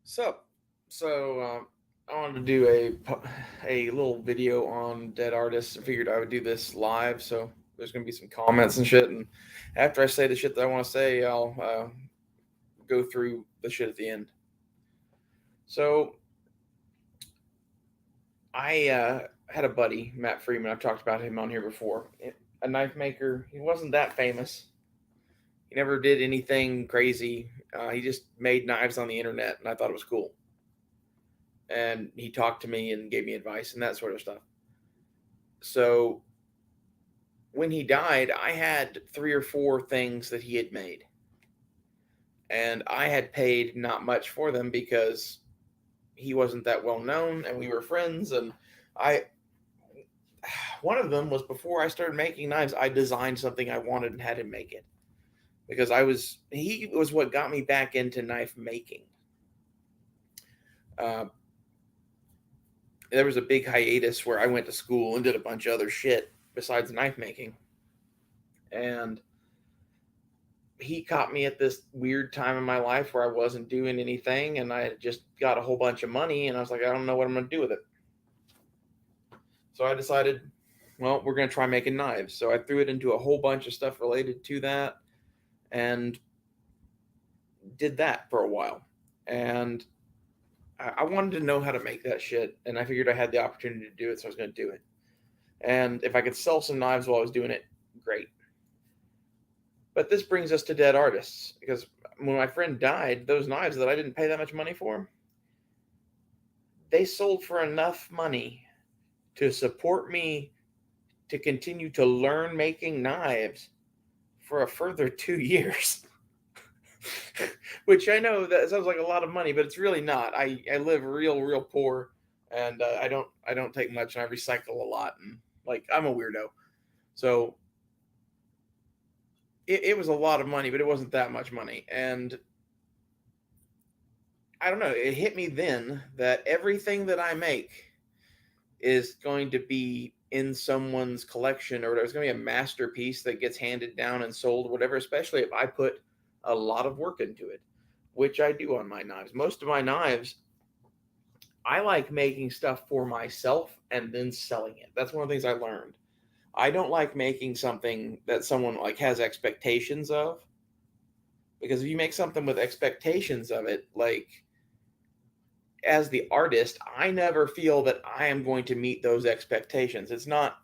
So, so I wanted to do a little video on dead artists. I figured I would do this live, so there's gonna be some comments and shit. And after I say the shit that I want to say, I'll go through the shit at the end. So I had a buddy, Matt Freeman. I've talked about him on here before. A knife maker. He wasn't that famous. He never did anything crazy. He just made knives on the internet, and I thought it was cool. And he talked to me and gave me advice and that sort of stuff. So when he died, I had three or four things that he had made. And I had paid not much for them because he wasn't that well known and we were friends. And I, one of them was before I started making knives, I designed something I wanted and had him make it because he was what got me back into knife making. Uh, there was a big hiatus where I went to school and did a bunch of other shit besides knife making. And he caught me at this weird time in my life where I wasn't doing anything and I just got a whole bunch of money and I was like, I don't know what I'm going to do with it. So I decided, well, we're going to try making knives. So I threw it into a whole bunch of stuff related to that and did that for a while. And I wanted to know how to make that shit. And I figured I had the opportunity to do it. So I was going to do it. And if I could sell some knives while I was doing it, great. But this brings us to dead artists because when my friend died, those knives that I didn't pay that much money for, they sold for enough money to support me to continue to learn making knives for a further 2 years. Which I know that sounds like a lot of money, but it's really not. I live real poor, and I don't take much, and I recycle a lot, and like I'm a weirdo. So it was a lot of money, but it wasn't that much money, and I don't know. It hit me then that everything that I make is going to be in someone's collection, or there's going to be a masterpiece that gets handed down and sold, whatever, especially if I put a lot of work into it, which I do on my knives. Most of my knives, I like making stuff for myself and then selling it. That's one of the things I learned. I don't like making something that someone like has expectations of, because if you make something with expectations of it, like as the artist, I never feel that I am going to meet those expectations. It's not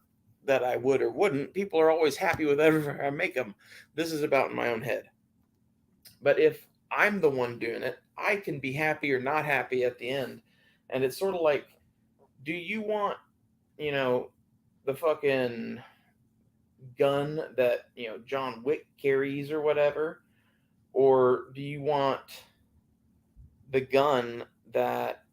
that I would or wouldn't. People are always happy with everything I make them. This is about in my own head. But if I'm the one doing it, I can be happy or not happy at the end. And it's sort of like, do you want, you know, the fucking gun that, John Wick carries or whatever? Or do you want the gun that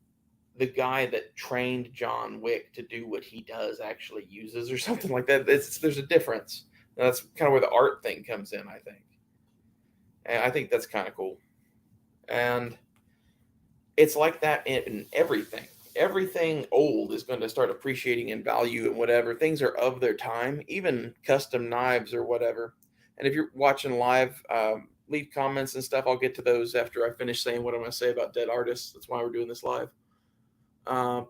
the guy that trained John Wick to do what he does actually uses or something like that? There's a difference. And that's kind of where the art thing comes in, I think. And I think that's kind of cool. And it's like that in everything. Everything old is going to start appreciating in value and whatever. Things are of their time, even custom knives or whatever. And if you're watching live, leave comments and stuff. I'll get to those after I finish saying what I'm going to say about dead artists. That's why we're doing this live. Um,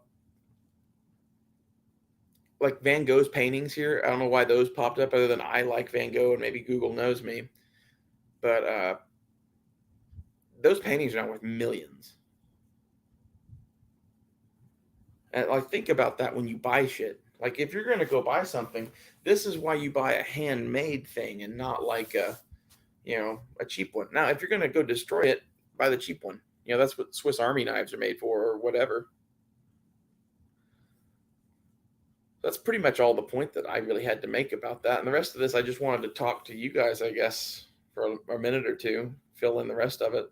like Van Gogh's paintings here. I don't know why those popped up other than I like Van Gogh and maybe Google knows me. But those paintings are not worth millions. And like think about that when you buy shit. Like if you're gonna go buy something, this is why you buy a handmade thing and not like a cheap one. Now, if you're gonna go destroy it, buy the cheap one. That's what Swiss Army knives are made for or whatever. That's pretty much all the point that I really had to make about that. And the rest of this, I just wanted to talk to you guys, I guess, for a minute or two, fill in the rest of it.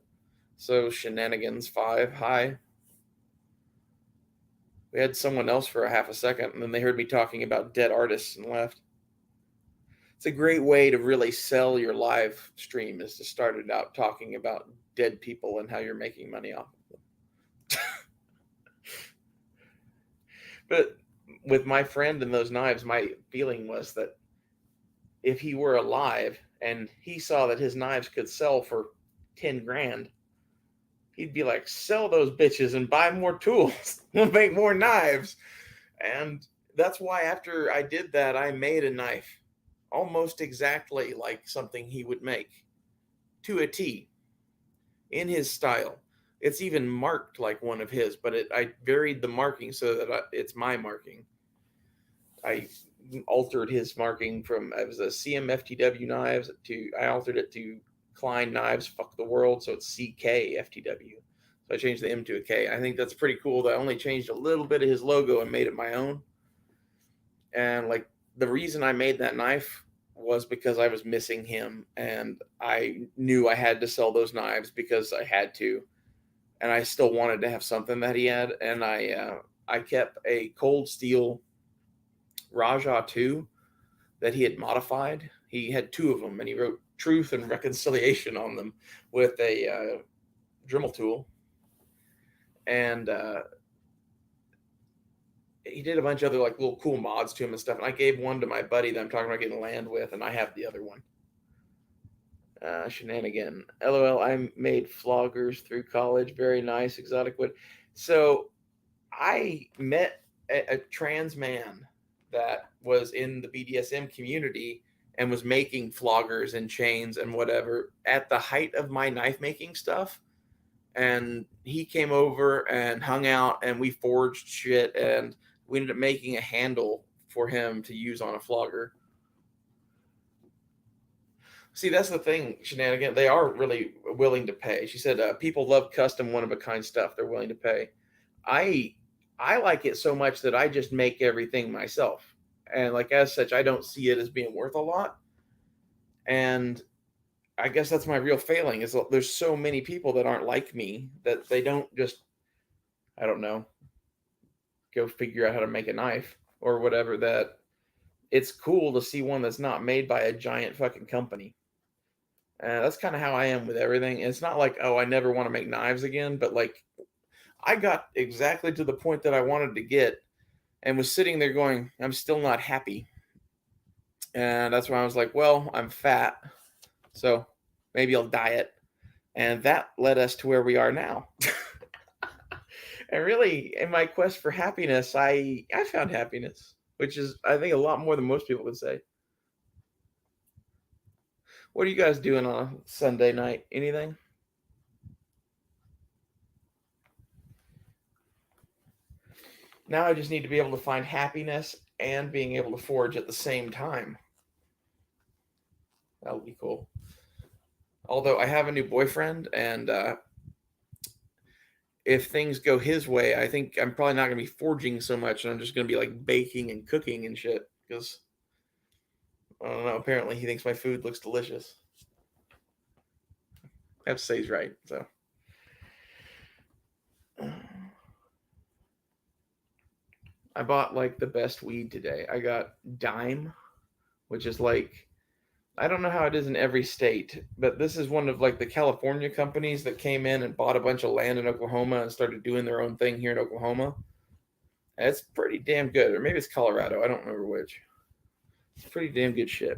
So Shenanigans 5, hi. We had someone else for a half a second, and then they heard me talking about dead artists and left. It's a great way to really sell your live stream, is to start it out talking about dead people and how you're making money off of them. But with my friend and those knives, my feeling was that if he were alive and he saw that his knives could sell for 10 grand, he'd be like, sell those bitches and buy more tools. We'll make more knives. And that's why after I did that, I made a knife almost exactly like something he would make to a T in his style. It's even marked like one of his, but I varied the marking so that it's my marking. I altered his marking from it was a CMFTW knives to I altered it to Klein knives. Fuck the world, so it's CKFTW. So I changed the M to a K. I think that's pretty cool. That I only changed a little bit of his logo and made it my own. And like the reason I made that knife was because I was missing him, and I knew I had to sell those knives because I had to, and I still wanted to have something that he had, and I kept a cold steel Raja 2 that he had modified. He had two of them, and he wrote truth and reconciliation on them with a Dremel tool. And he did a bunch of other like little cool mods to him and stuff. And I gave one to my buddy that I'm talking about getting land with, and I have the other one. Shenanigan. LOL, I made floggers through college. Very nice, exotic wood. So I met a trans man that was in the BDSM community and was making floggers and chains and whatever at the height of my knife making stuff. And he came over and hung out, and we forged shit, and we ended up making a handle for him to use on a flogger. See, that's the thing, Shenanigan. They are really willing to pay. She said, people love custom one of a kind stuff. They're willing to pay. I I like it so much that I just make everything myself. And like as such, I don't see it as being worth a lot. And I guess that's my real failing is there's so many people that aren't like me that they don't just I don't know, go figure out how to make a knife or whatever that it's cool to see one that's not made by a giant fucking company. That's kind of how I am with everything. It's not like, oh, I never want to make knives again, but like I got exactly to the point that I wanted to get and was sitting there going, I'm still not happy. And that's when I was like, well, I'm fat, so maybe I'll diet. And that led us to where we are now. And really, in my quest for happiness, I found happiness, which is, I think, a lot more than most people would say. What are you guys doing on a Sunday night? Anything? Now I just need to be able to find happiness and being able to forge at the same time. That would be cool. Although I have a new boyfriend, and if things go his way, I think I'm probably not going to be forging so much, and I'm just going to be like baking and cooking and shit. Because I don't know. Apparently, he thinks my food looks delicious. I have to say he's right. So I bought like the best weed today. I got Dime, which is like I don't know how it is in every state, but this is one of like the California companies that came in and bought a bunch of land in Oklahoma and started doing their own thing here in Oklahoma. And it's pretty damn good, or maybe it's Colorado. I don't remember which. It's pretty damn good shit.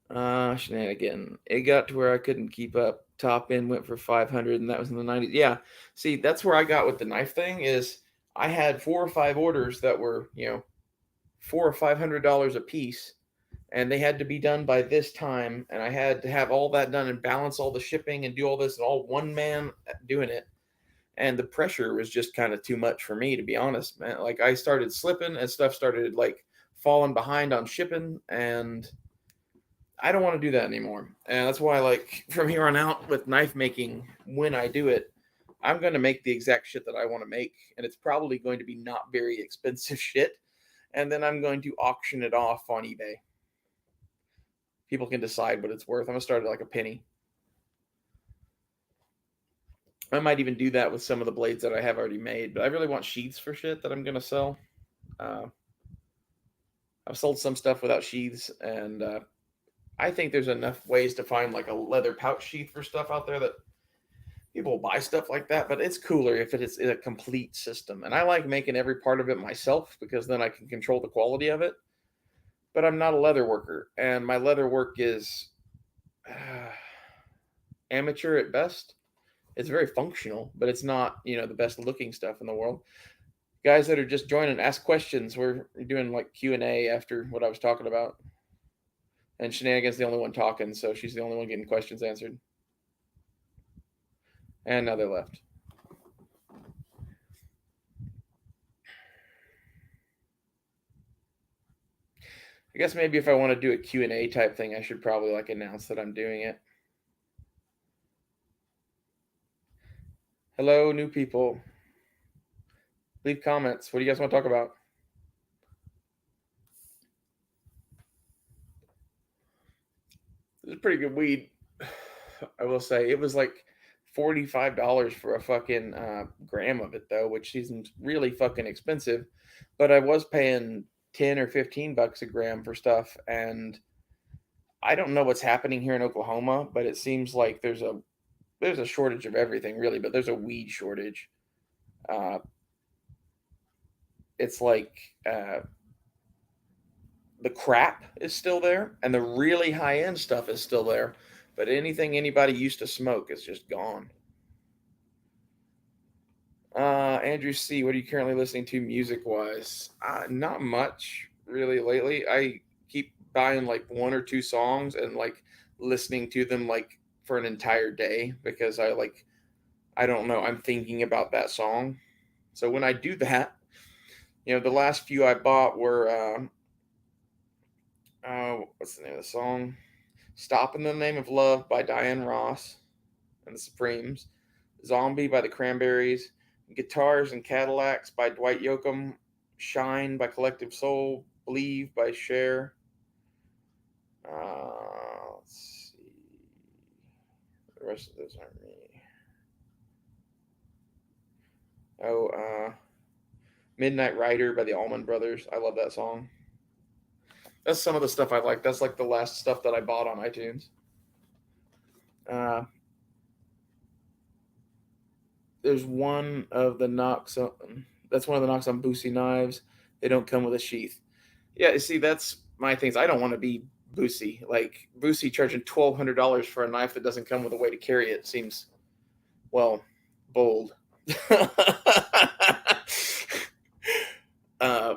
Shenanigan. It got to where I couldn't keep up. Top end went for 500, and that was in the 90s. Yeah, see, that's where I got with the knife thing. Is I had 4 or 5 orders that were $400 or $500 a piece, and they had to be done by this time, and I had to have all that done and balance all the shipping and do all this, and all one man doing it. And the pressure was just kind of too much for me, to be honest, man. Like I started slipping and stuff started like falling behind on shipping, and I don't want to do that anymore. And that's why, like, from here on out with knife making, when I do it, I'm going to make the exact shit that I want to make. And it's probably going to be not very expensive shit. And then I'm going to auction it off on eBay. People can decide what it's worth. I'm going to start at like a penny. I might even do that with some of the blades that I have already made. But I really want sheaths for shit that I'm going to sell. I've sold some stuff without sheaths, and I think there's enough ways to find like a leather pouch sheath for stuff out there that people buy stuff like that, but it's cooler if it is a complete system. And I like making every part of it myself because then I can control the quality of it. But I'm not a leather worker, and my leather work is amateur at best. It's very functional, but it's not, the best looking stuff in the world. Guys that are just joining, ask questions. We're doing like Q&A after what I was talking about. And Shenanigan's the only one talking, so she's the only one getting questions answered. And now they left. I guess maybe if I want to do a Q&A type thing, I should probably like announce that I'm doing it. Hello, new people. Leave comments. What do you guys want to talk about? It's pretty good weed. I will say it was like $45 for a fucking gram of it though, which isn't really fucking expensive. But I was paying 10 or 15 bucks a gram for stuff, and I don't know what's happening here in Oklahoma, but it seems like there's a shortage of everything really, but there's a weed shortage. Uh, it's like the crap is still there, and the really high end stuff is still there, but anything anybody used to smoke is just gone. Andrew C, what are you currently listening to music wise? Not much really lately. I keep buying like one or two songs and like listening to them like for an entire day because I don't know, I'm thinking about that song. So when I do that, the last few I bought were what's the name of the song? Stop in the Name of Love by Diane Ross and the Supremes, Zombie by the Cranberries, Guitars and Cadillacs by Dwight Yoakam, Shine by Collective Soul, Believe by Cher. Let's see. The rest of those aren't me. Midnight Rider by the Allman Brothers. I love that song. That's some of the stuff I like. That's like the last stuff that I bought on iTunes. There's one of the knocks on. That's one of the knocks on Boosie knives. They don't come with a sheath. Yeah, see, that's my things. I don't want to be Boosie. Like Boosie charging $1,200 for a knife that doesn't come with a way to carry it seems, well, bold. uh,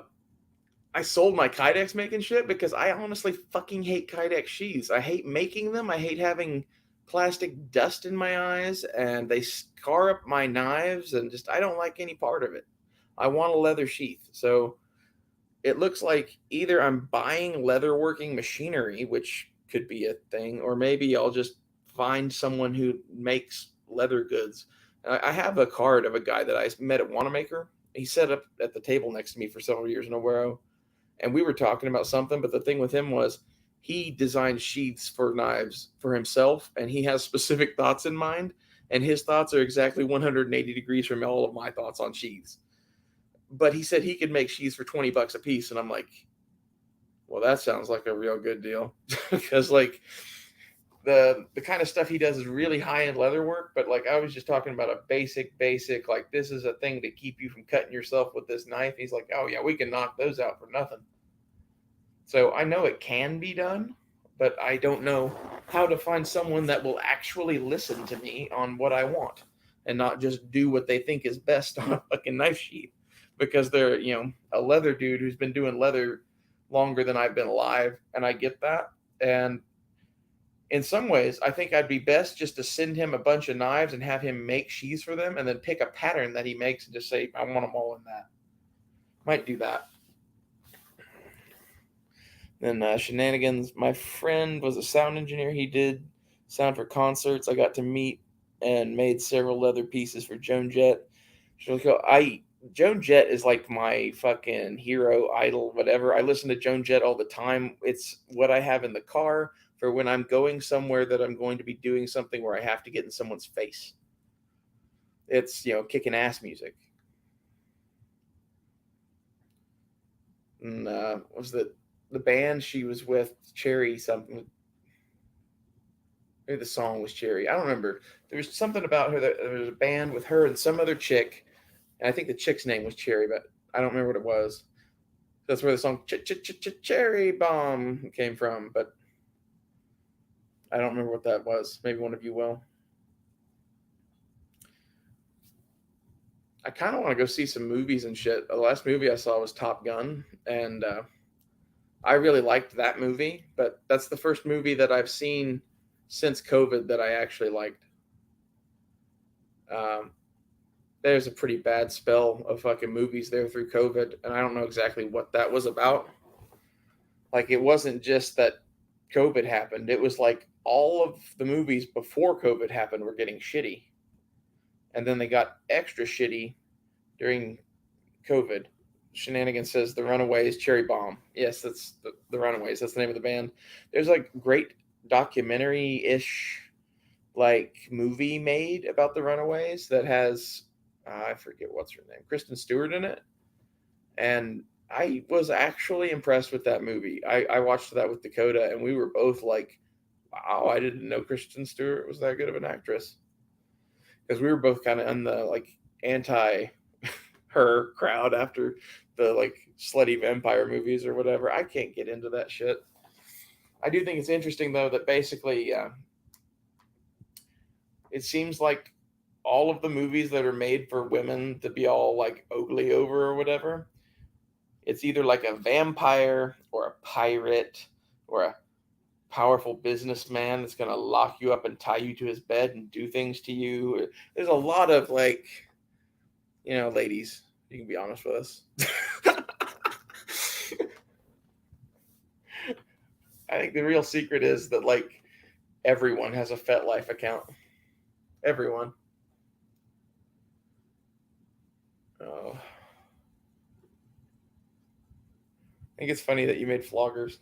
I sold my Kydex making shit because I honestly fucking hate Kydex sheaths. I hate making them. I hate having plastic dust in my eyes, and they scar up my knives, and just I don't like any part of it. I want a leather sheath. So it looks like either I'm buying leatherworking machinery, which could be a thing, or maybe I'll just find someone who makes leather goods. I have a card of a guy that I met at Wanamaker. He sat up at the table next to me for several years in Aguero, and we were talking about something. But the thing with him was he designed sheaths for knives for himself, and he has specific thoughts in mind, and his thoughts are exactly 180 degrees from all of my thoughts on sheaths. But he said he could make sheaths for 20 bucks a piece, and I'm like, well, that sounds like a real good deal. Because like the kind of stuff he does is really high end leather work, but like I was just talking about a basic like this is a thing to keep you from cutting yourself with this knife. He's like, oh yeah, we can knock those out for nothing. So I know it can be done, but I don't know how to find someone that will actually listen to me on what I want and not just do what they think is best on a fucking knife sheath, because they're, a leather dude who's been doing leather longer than I've been alive. And I get that. And in some ways, I think I'd be best just to send him a bunch of knives and have him make sheaths for them and then pick a pattern that he makes and just say, I want them all in that. Might do that. Then Shenanigans. My friend was a sound engineer. He did sound for concerts. I got to meet and made several leather pieces for Joan Jett. Joan Jett is like my fucking hero, idol, whatever. I listen to Joan Jett all the time. It's what I have in the car for when I'm going somewhere that I'm going to be doing something where I have to get in someone's face. It's, kicking ass music. And was the band she was with Cherry something? Maybe the song was Cherry. I don't remember. There was something about her that there was a band with her and some other chick, and I think the chick's name was Cherry, but I don't remember what it was. That's where the song Cherry Bomb came from, but I don't remember what that was. Maybe one of you will. I kind of want to go see some movies and shit. The last movie I saw was Top Gun, and I really liked that movie. But that's the first movie that I've seen since COVID that I actually liked. Um, there's a pretty bad spell of fucking movies there through COVID, and I don't know exactly what that was about. Like, it wasn't just that COVID happened; it was like all of the movies before COVID happened were getting shitty, and then they got extra shitty during COVID. Shenanigans says The Runaways, Cherry Bomb. Yes, that's the Runaways. That's the name of the band. There's like great documentary ish like movie made about the Runaways that has I forget what's her name, Kristen Stewart in it, and I was actually impressed with that movie. I watched that with Dakota, and we were both like, "Wow, I didn't know Kristen Stewart was that good of an actress." Because we were both kind of in the like anti her crowd after the like slutty vampire movies or whatever. I can't get into that shit. I do think it's interesting though that basically it seems like all of the movies that are made for women to be all like ugly over or whatever, it's either like a vampire or a pirate or a powerful businessman that's going to lock you up and tie you to his bed and do things to you. There's a lot of like, ladies, you can be honest with us. I think the real secret is that like everyone has a FetLife account. Everyone. Oh. I think it's funny that you made floggers.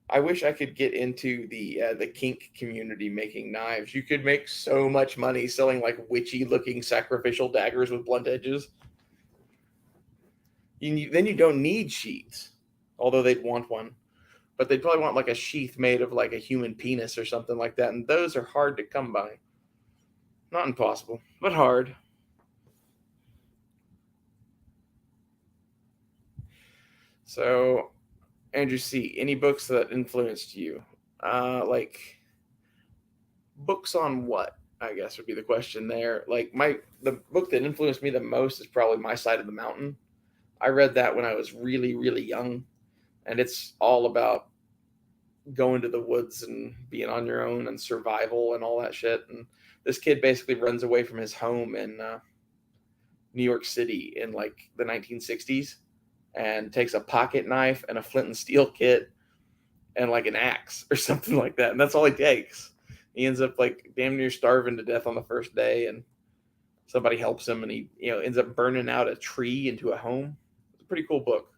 I wish I could get into the kink community making knives. You could make so much money selling like witchy looking sacrificial daggers with blunt edges. Then you don't need sheaths, although they'd want one. But they'd probably want like a sheath made of like a human penis or something like that, and those are hard to come by. Not impossible, but hard. So, Andrew C., any books that influenced you? Like books on what? I guess would be the question there. Like the book that influenced me the most is probably My Side of the Mountain. I read that when I was really, really young, and it's all about going to the woods and being on your own and survival and all that shit. And this kid basically runs away from his home in New York City in like the 1960s and takes a pocket knife and a flint and steel kit and like an axe or something like that. And that's all he takes. He ends up like damn near starving to death on the first day, and somebody helps him, and he ends up burning out a tree into a home. It's a pretty cool book.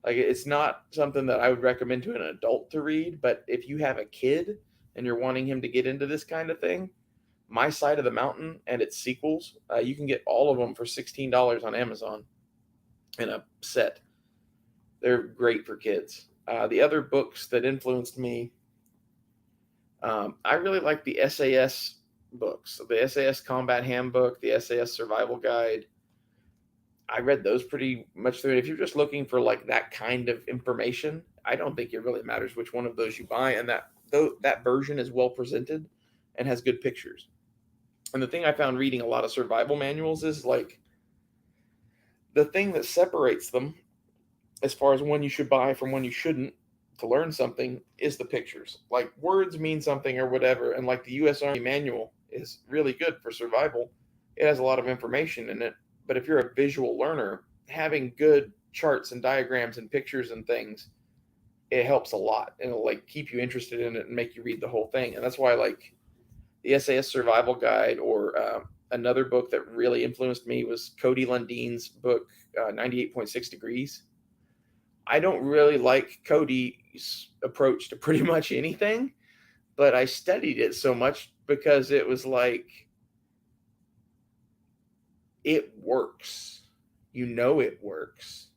Like, it's not something that I would recommend to an adult to read, but if you have a kid and you're wanting him to get into this kind of thing, My Side of the Mountain and its sequels, you can get all of them for $16 on Amazon in a set. They're great for kids. The other books that influenced me, I really like the SAS books, the SAS Combat Handbook, the SAS Survival Guide. I read those pretty much through it. If you're just looking for like that kind of information, I don't think it really matters which one of those you buy, and that version is well presented and has good pictures. And the thing I found reading a lot of survival manuals is like the thing that separates them as far as one you should buy from one you shouldn't to learn something is the pictures. Like, words mean something or whatever, and like the US Army manual is really good for survival. It has a lot of information in it, but if you're a visual learner, having good charts and diagrams and pictures and things, it helps a lot, and it'll like keep you interested in it and make you read the whole thing. And that's why like the SAS Survival Guide, or another book that really influenced me was Cody Lundine's book 98.6 Degrees. I don't really like Cody's approach to pretty much anything, but I studied it so much because it was like, it works. It works.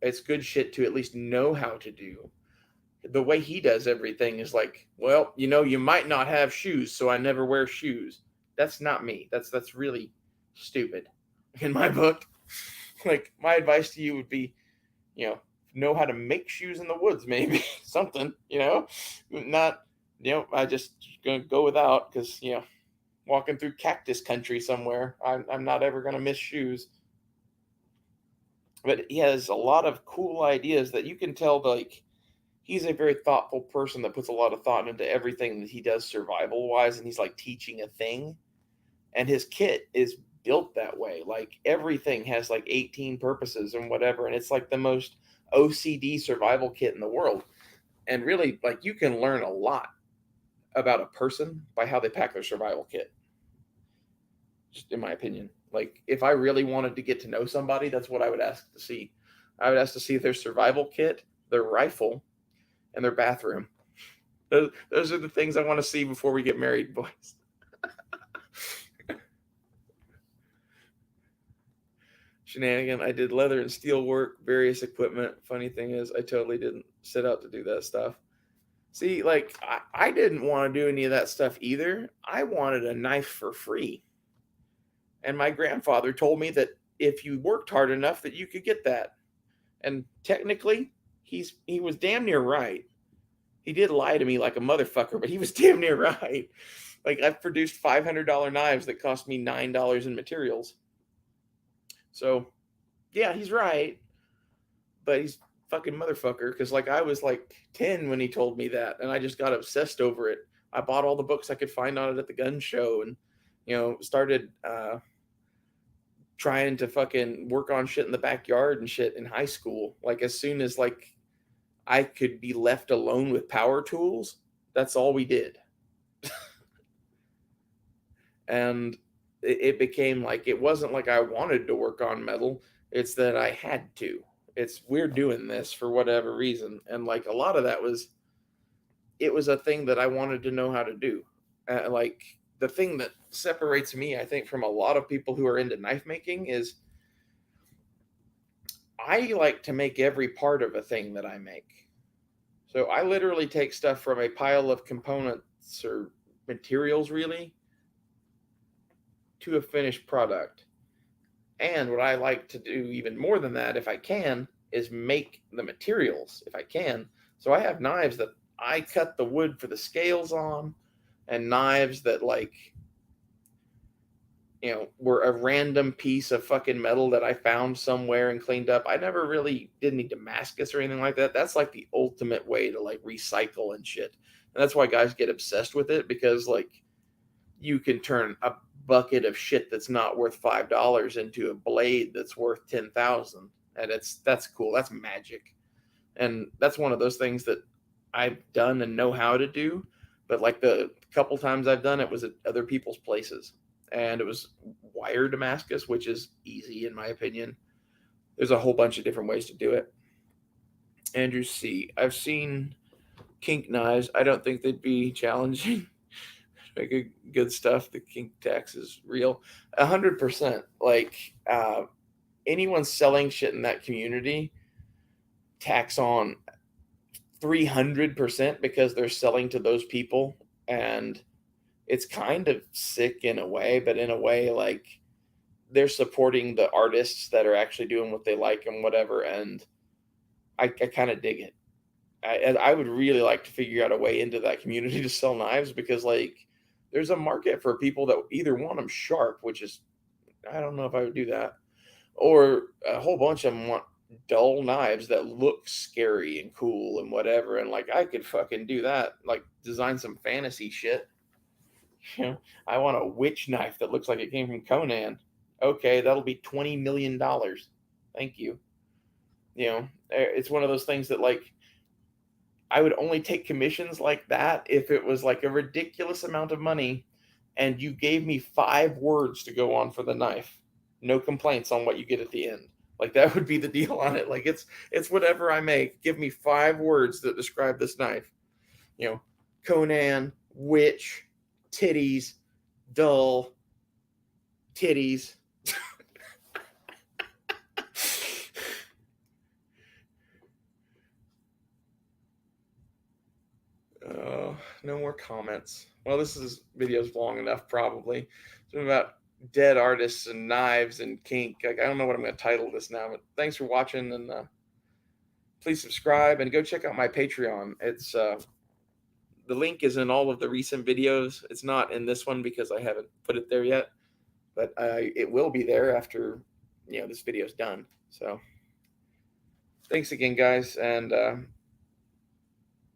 It's good shit to at least know how to do. The way he does everything is like, well, you might not have shoes, so I never wear shoes. That's not me. That's really stupid in my book. Like, my advice to you would be, know how to make shoes in the woods, maybe something, not, I just gonna go without because, walking through cactus country somewhere. I'm not ever going to miss shoes. But he has a lot of cool ideas that you can tell, like, he's a very thoughtful person that puts a lot of thought into everything that he does survival wise. And he's like teaching a thing. And his kit is built that way. Like everything has like 18 purposes and whatever. And it's like the most OCD survival kit in the world. And really, like, you can learn a lot about a person by how they pack their survival kit, just in my opinion. Like, if I really wanted to get to know somebody, that's what I would ask to see. I would ask to see their survival kit, their rifle, and their bathroom. Those are the things I want to see before we get married, boys. Shenanigan. I did leather and steel work, various equipment. Funny thing is, I totally didn't set out to do that stuff. See, like, I didn't want to do any of that stuff either. I wanted a knife for free. And my grandfather told me that if you worked hard enough that you could get that. And technically, he was damn near right. He did lie to me like a motherfucker, but he was damn near right. Like, I've produced $500 knives that cost me $9 in materials. So, yeah, he's right, but he's fucking motherfucker. Because, like, I was like 10 when he told me that, and I just got obsessed over it. I bought all the books I could find on it at the gun show, and started trying to fucking work on shit in the backyard and shit in high school. Like, as soon as like I could be left alone with power tools, that's all we did. And it became like, it wasn't like I wanted to work on metal, it's that I had to. It's, we're doing this for whatever reason. And like, a lot of that was, it was a thing that I wanted to know how to do. Like, the thing that separates me, I think, from a lot of people who are into knife making is I like to make every part of a thing that I make. So I literally take stuff from a pile of components or materials, really, to a finished product. And what I like to do even more than that, if I can, is make the materials, if I can. So I have knives that I cut the wood for the scales on, and knives that, like, were a random piece of fucking metal that I found somewhere and cleaned up. I never really did any Damascus or anything like that. That's like the ultimate way to like recycle and shit. And that's why guys get obsessed with it, because like you can turn a bucket of shit that's not worth $5 into a blade that's worth 10,000. And that's cool. That's magic. And that's one of those things that I've done and know how to do. But like the couple times I've done it was at other people's places. And it was wire Damascus, which is easy in my opinion. There's a whole bunch of different ways to do it. Andrew C. I've seen kink knives. I don't think they'd be challenging. Make a good stuff. The kink tax is real. 100%. Like, anyone selling shit in that community tax on 300% because they're selling to those people. And it's kind of sick in a way, but in a way, like, they're supporting the artists that are actually doing what they like and whatever. And I kind of dig it. I would really like to figure out a way into that community to sell knives, because like there's a market for people that either want them sharp, which is, I don't know if I would do that, or a whole bunch of them want dull knives that look scary and cool and whatever. And like, I could fucking do that, like design some fantasy shit. I want a witch knife that looks like it came from Conan. Okay, that'll be $20 million. Thank you. It's one of those things that like I would only take commissions like that if it was like a ridiculous amount of money and you gave me 5 words to go on for the knife. No complaints on what you get at the end. Like, that would be the deal on it. Like, it's whatever I make. Give me 5 words that describe this knife. Conan, witch, titties, dull, titties. No more comments. Well, video's long enough, probably. It's been about dead artists and knives and kink. Like, I don't know what I'm going to title this now, but thanks for watching, and please subscribe and go check out my Patreon. It's the link is in all of the recent videos. It's not in this one because I haven't put it there yet, but it will be there after this video's done. So thanks again, guys, and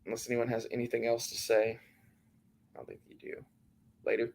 unless anyone has anything else to say, I don't think you do. Later.